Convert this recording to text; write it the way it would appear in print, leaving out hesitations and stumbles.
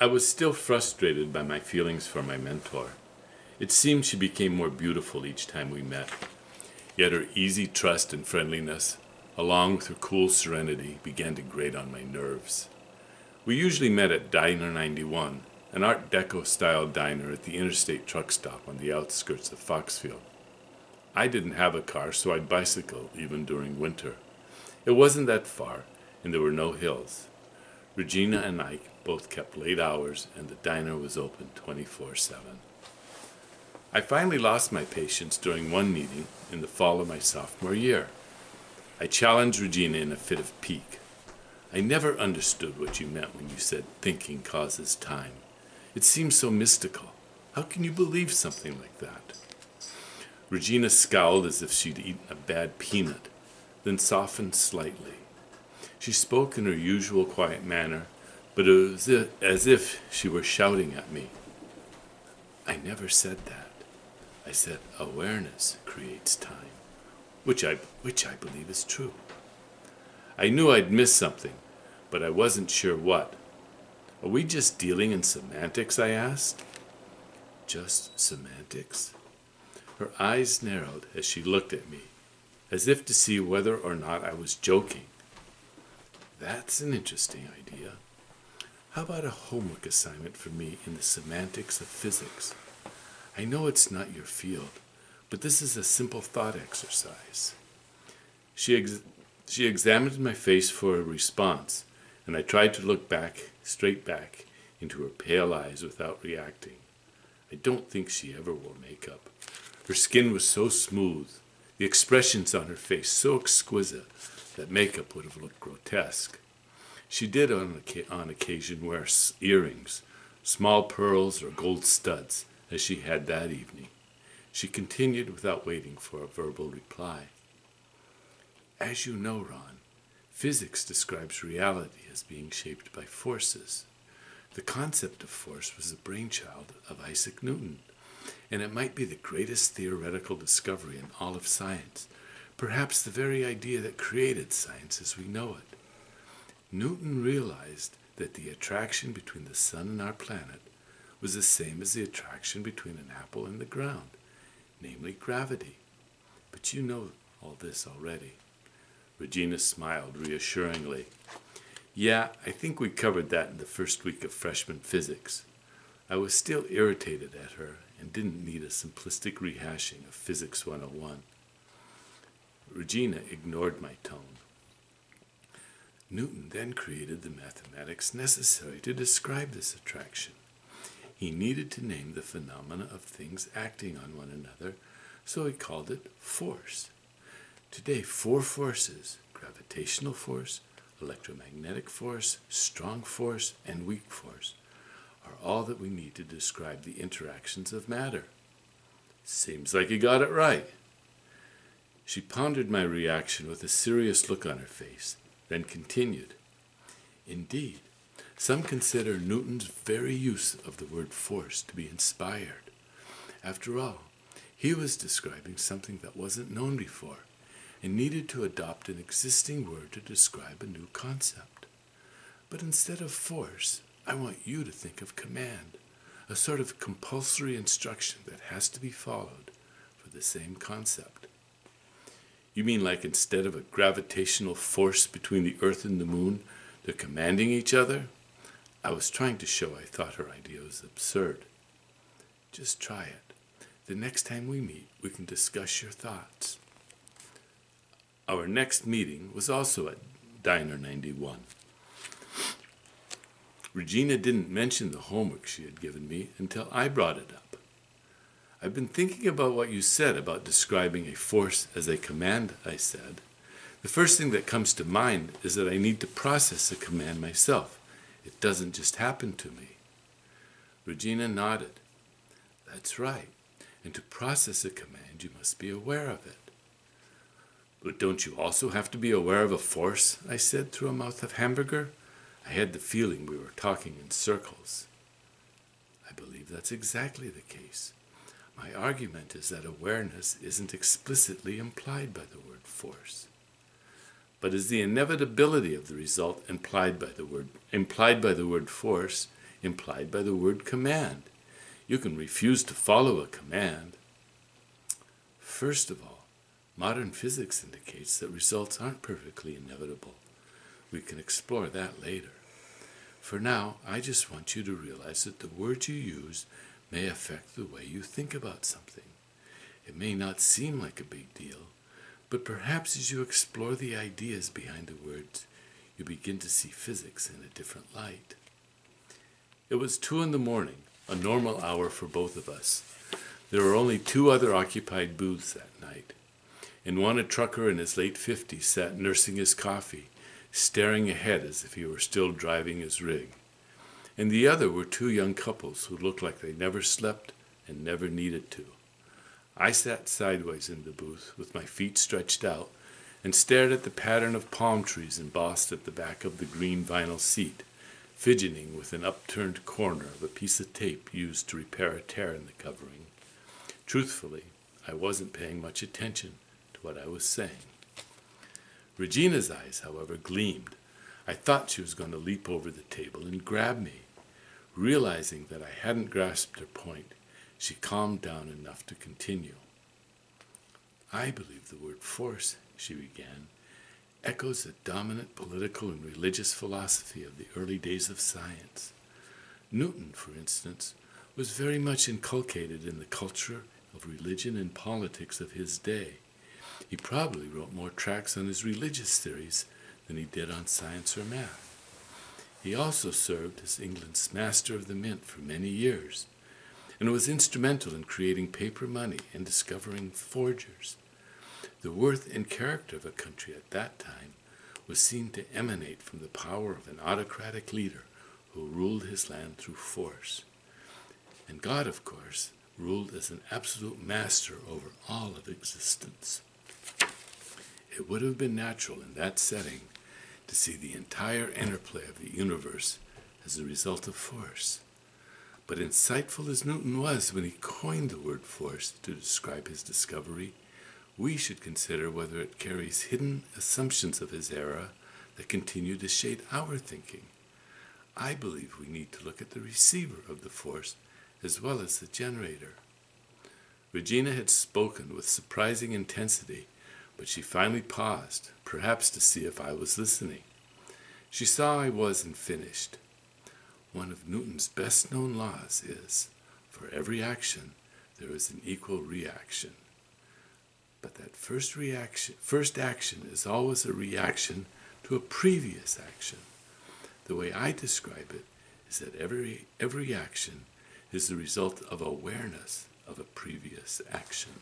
I was still frustrated by my feelings for my mentor. It seemed she became more beautiful each time we met. Yet her easy trust and friendliness, along with her cool serenity, began to grate on my nerves. We usually met at Diner 91, an Art Deco-style diner at the interstate truck stop on the outskirts of Foxfield. I didn't have a car, so I'd bicycle even during winter. It wasn't that far, and there were no hills. Regina and I both kept late hours, and the diner was open 24/7. I finally lost my patience during one meeting in the fall of my sophomore year. I challenged Regina in a fit of pique. I never understood what you meant when you said thinking causes time. It seems so mystical. How can you believe something like that? Regina scowled as if she'd eaten a bad peanut, then softened slightly. She spoke in her usual quiet manner, but it was as if she were shouting at me. I never said that. I said awareness creates time, which I believe is true. I knew I'd missed something, but I wasn't sure what. Are we just dealing in semantics, I asked. Just semantics? Her eyes narrowed as she looked at me, as if to see whether or not I was joking. That's an interesting idea. How about a homework assignment for me in the semantics of physics? I know it's not your field, but this is a simple thought exercise. She examined my face for a response, and I tried to look straight back into her pale eyes without reacting. I don't think she ever wore makeup. Her skin was so smooth, the expressions on her face so exquisite, that makeup would have looked grotesque. She did on occasion wear earrings, small pearls or gold studs, as she had that evening. She continued without waiting for a verbal reply. As you know, Ron, physics describes reality as being shaped by forces. The concept of force was the brainchild of Isaac Newton, and it might be the greatest theoretical discovery in all of science, perhaps the very idea that created science as we know it. Newton realized that the attraction between the sun and our planet was the same as the attraction between an apple and the ground, namely gravity. But you know all this already. Regina smiled reassuringly. Yeah, I think we covered that in the first week of freshman physics. I was still irritated at her and didn't need a simplistic rehashing of Physics 101. Regina ignored my tone. Newton then created the mathematics necessary to describe this attraction. He needed to name the phenomena of things acting on one another, so he called it force. Today, 4 forces, gravitational force, electromagnetic force, strong force, and weak force, are all that we need to describe the interactions of matter. Seems like you got it right. She pondered my reaction with a serious look on her face, then continued. Indeed, some consider Newton's very use of the word force to be inspired. After all, he was describing something that wasn't known before and needed to adopt an existing word to describe a new concept. But instead of force, I want you to think of command, a sort of compulsory instruction that has to be followed for the same concept. You mean like instead of a gravitational force between the Earth and the Moon, they're commanding each other? I was trying to show I thought her idea was absurd. Just try it. The next time we meet, we can discuss your thoughts. Our next meeting was also at Diner 91. Regina didn't mention the homework she had given me until I brought it up. I've been thinking about what you said about describing a force as a command, I said. The first thing that comes to mind is that I need to process a command myself. It doesn't just happen to me. Regina nodded. That's right. And to process a command, you must be aware of it. But don't you also have to be aware of a force? I said through a mouth of hamburger. I had the feeling we were talking in circles. I believe that's exactly the case. My argument is that awareness isn't explicitly implied by the word force, but is the inevitability of the result implied by the word force implied by the word command. You can refuse to follow a command. First of all, modern physics indicates that results aren't perfectly inevitable. We can explore that later. For now, I just want you to realize that the words you use may affect the way you think about something. It may not seem like a big deal, but perhaps as you explore the ideas behind the words, you begin to see physics in a different light. It was 2 a.m, a normal hour for both of us. There were only 2 other occupied booths that night. In one, a trucker in his late 50s sat nursing his coffee, staring ahead as if he were still driving his rig. In the other were 2 young couples who looked like they never slept and never needed to. I sat sideways in the booth with my feet stretched out and stared at the pattern of palm trees embossed at the back of the green vinyl seat, fidgeting with an upturned corner of a piece of tape used to repair a tear in the covering. Truthfully, I wasn't paying much attention to what I was saying. Regina's eyes, however, gleamed. I thought she was going to leap over the table and grab me. Realizing that I hadn't grasped her point, she calmed down enough to continue. I believe the word force, she began, echoes a dominant political and religious philosophy of the early days of science. Newton, for instance, was very much inculcated in the culture of religion and politics of his day. He probably wrote more tracts on his religious theories than he did on science or math. He also served as England's Master of the Mint for many years, and was instrumental in creating paper money and discovering forgers. The worth and character of a country at that time was seen to emanate from the power of an autocratic leader who ruled his land through force. And God, of course, ruled as an absolute master over all of existence. It would have been natural in that setting to see the entire interplay of the universe as a result of force. But insightful as Newton was when he coined the word force to describe his discovery, we should consider whether it carries hidden assumptions of his era that continue to shade our thinking. I believe we need to look at the receiver of the force as well as the generator. Regina had spoken with surprising intensity, but she finally paused, perhaps to see if I was listening. She saw I wasn't finished. One of Newton's best-known laws is, for every action, there is an equal reaction. But that first action is always a reaction to a previous action. The way I describe it is that every action is the result of awareness of a previous action.